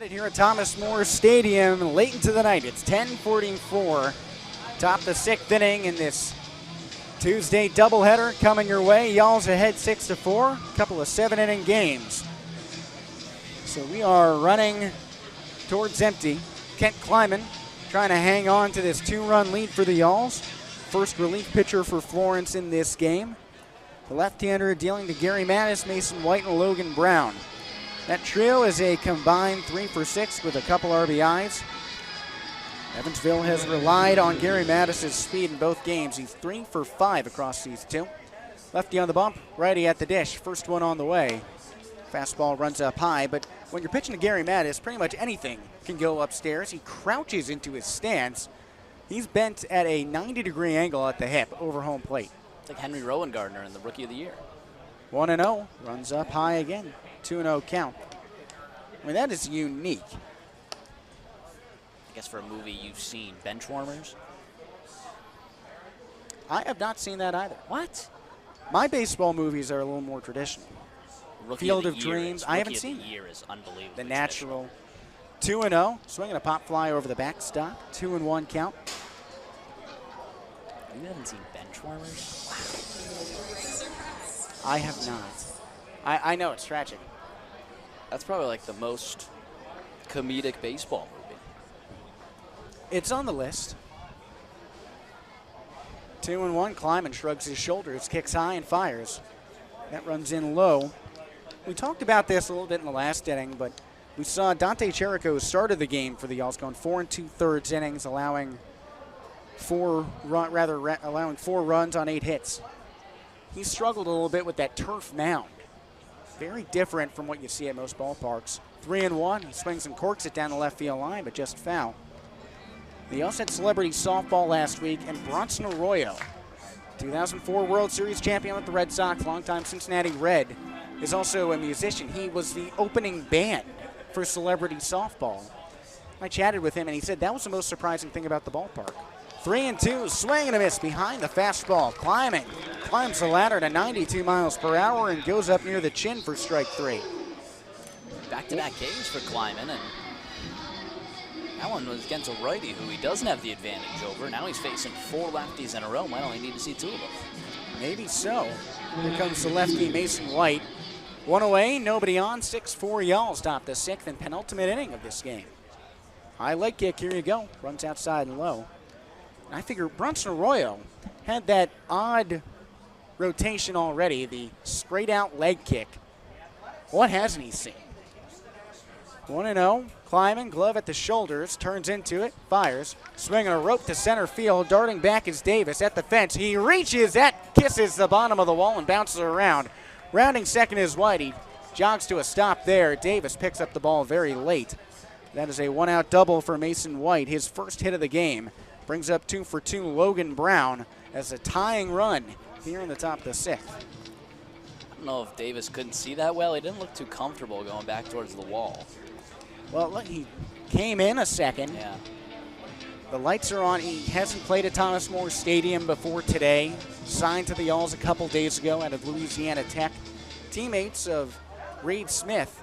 Here at Thomas More Stadium late into the night. It's 10:44. Top the sixth inning in this Tuesday doubleheader coming your way. Y'all's ahead 6-4. A couple of 7-inning games. So we are running towards empty. Kent Kleiman trying to hang on to this 2-run lead for the Y'alls. First relief pitcher for Florence in this game. The left-hander dealing to Gary Mattis, Mason White, and Logan Brown. That trio is a combined 3 for 6 with a couple RBIs. Evansville has relied on Gary Mattis' speed in both games. He's 3 for 5 across these two. Lefty on the bump, righty at the dish. First one on the way. Fastball runs up high, but when you're pitching to Gary Mattis, pretty much anything can go upstairs. He crouches into his stance. He's bent at a 90-degree angle at the hip over home plate. It's like Henry Rowan-Gardner in the Rookie of the Year. 1-0, runs up high again. 2-0 count. I mean, that is unique. I guess for a movie you've seen, Benchwarmers. I have not seen that either. What? My baseball movies are a little more traditional. Rookie Field of of Dreams, I haven't seen. Rookie of the Year is unbelievable. The Natural. 2-0, swinging a pop fly over the backstop. 2-1 count. You haven't seen Benchwarmers? Wow. I have not. I know it's tragic. That's probably like the most comedic baseball movie. It's on the list. 2-1, Kleiman shrugs his shoulders, kicks high and fires. That runs in low. We talked about this a little bit in the last inning, but we saw Dante Cherico started the game for the Y'alls, going 4 2/3 innings, allowing 4 runs on 8 hits. He struggled a little bit with that turf mound. Very different from what you see at most ballparks. 3-1, he swings and corks it down the left field line, but just foul. The Y'alls had celebrity softball last week, and Bronson Arroyo, 2004 World Series champion with the Red Sox, longtime Cincinnati Red, is also a musician. He was the opening band for celebrity softball. I chatted with him, and he said that was the most surprising thing about the ballpark. 3-2, swing and a miss behind the fastball. Climbs the ladder to 92 miles per hour and goes up near the chin for strike 3. Back-to-back Ks for Kleiman, and that one was against a righty who he doesn't have the advantage over. Now he's facing 4 lefties in a row. Might only need to see 2 of them. Maybe so. Here comes the lefty, Mason White. 1 away, nobody on. 6-4 Y'alls top the 6th and penultimate inning of this game. High leg kick, here you go. Runs outside and low. I figure Bronson Arroyo had that odd rotation already, the straight out leg kick. What hasn't he seen? 1-0, Kleiman, glove at the shoulders, turns into it, fires, swinging a rope to center field, darting back is Davis at the fence. He reaches, that kisses the bottom of the wall and bounces around. Rounding second is White. He jogs to a stop there. Davis picks up the ball very late. That is a 1-out double for Mason White, his first hit of the game. Brings up 2 for 2 Logan Brown as a tying run here in the top of the 6th. I don't know if Davis couldn't see that well. He didn't look too comfortable going back towards the wall. Well, look, he came in a second. Yeah. The lights are on. He hasn't played at Thomas More Stadium before today. Signed to the Y'alls a couple days ago out of Louisiana Tech. Teammates of Reed Smith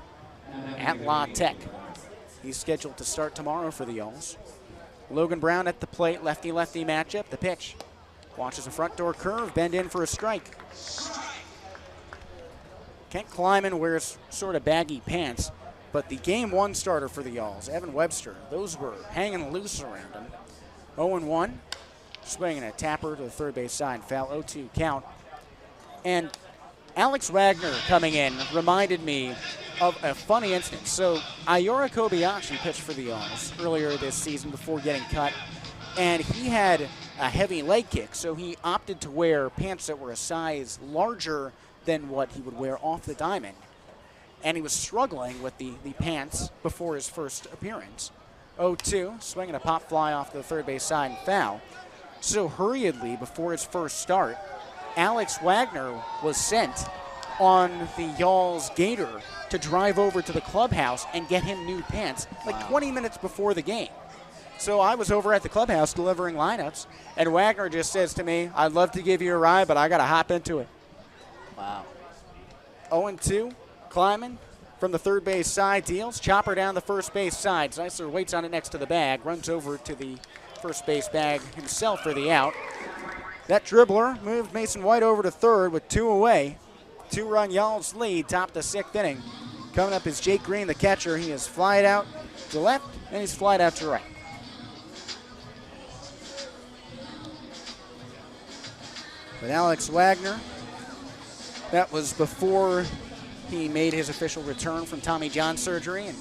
at La Tech. He's scheduled to start tomorrow for the Y'alls. Logan Brown at the plate, lefty-lefty matchup. The pitch. Watches a front door curve, bend in for a strike. Kent Kleiman wears sort of baggy pants, but the game 1 starter for the Y'alls, Evan Webster, those were hanging loose around him. 0-1, swinging a tapper to the third base side, foul, 0-2 count. And Alex Wagner coming in reminded me of a funny instance. So Ayora Kobayashi pitched for the Y'alls earlier this season before getting cut, and he had a heavy leg kick, so he opted to wear pants that were a size larger than what he would wear off the diamond. And he was struggling with the pants before his first appearance. 0-2, swinging a pop fly off the third base side and foul. So hurriedly before his first start, Alex Wagner was sent on the Y'alls Gator to drive over to the clubhouse and get him new pants like 20 minutes before the game. So I was over at the clubhouse delivering lineups, and Wagner just says to me, I'd love to give you a ride, but I got to hop into it. Wow. 0-2, Kleiman from the third base side deals. Chopper down the first base side. Zeisler waits on it next to the bag, runs over to the first base bag himself for the out. That dribbler moved Mason White over to third with 2 away. 2-run Y'all's lead, top the 6th inning. Coming up is Jake Green, the catcher. He is flied out to left, and he's flied out to right. With Alex Wagner, that was before he made his official return from Tommy John surgery, and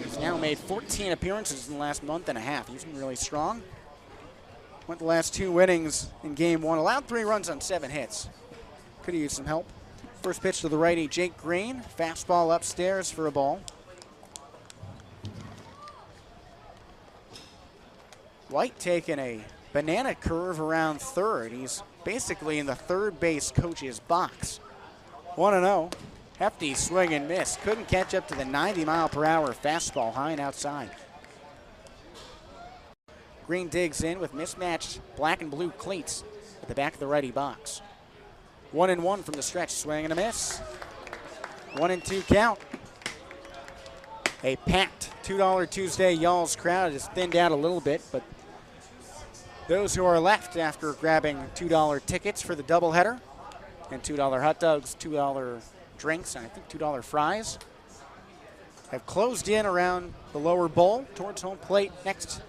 he's now made 14 appearances in the last month and a half. He's been really strong. Went the last 2 innings in game 1, allowed 3 runs on 7 hits. Could have used some help. First pitch to the righty, Jake Green. Fastball upstairs for a ball. White taking a banana curve around third. He's basically in the third base coach's box. 1-0. Hefty swing and miss. Couldn't catch up to the 90-mile-per-hour fastball high and outside. Green digs in with mismatched black and blue cleats at the back of the righty box. 1-1 from the stretch. Swing and a miss. 1-2 count. A packed $2 Tuesday Y'all's crowd is thinned out a little bit, but those who are left after grabbing $2 tickets for the doubleheader and $2 hot dogs, $2 drinks, and I think $2 fries have closed in around the lower bowl towards home plate next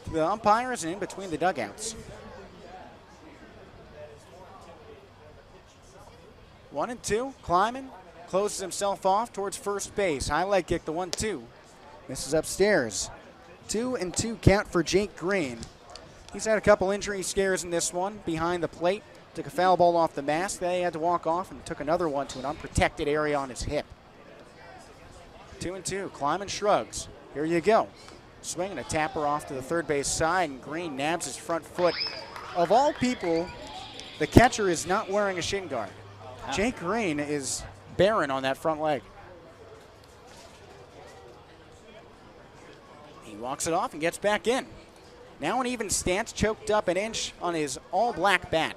to the umpires and in between the dugouts. 1-2, Kleiman closes himself off towards first base. High leg kick, the 1-2. Misses upstairs. 2-2 count for Jake Green. He's had a couple injury scares in this one. Behind the plate, took a foul ball off the mask. Then he had to walk off and took another one to an unprotected area on his hip. 2-2, Kleiman shrugs. Here you go. Swinging a tapper off to the third base side, and Green nabs his front foot. Of all people, the catcher is not wearing a shin guard. Jake Green is barren on that front leg. He walks it off and gets back in. Now an even stance, choked up an inch on his all-black bat.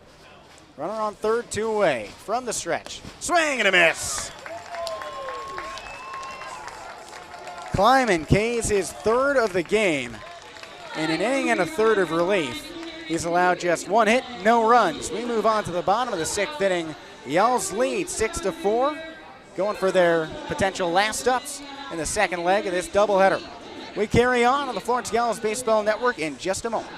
Runner on third, 2 away from the stretch. Swing and a miss. Kleiman K's his 3rd of the game. In an inning and a third of relief, he's allowed just 1 hit, no runs. We move on to the bottom of the 6th inning. Y'all's lead 6-4, going for their potential last ups in the second leg of this doubleheader. We carry on the Florence Y'all's Baseball Network in just a moment.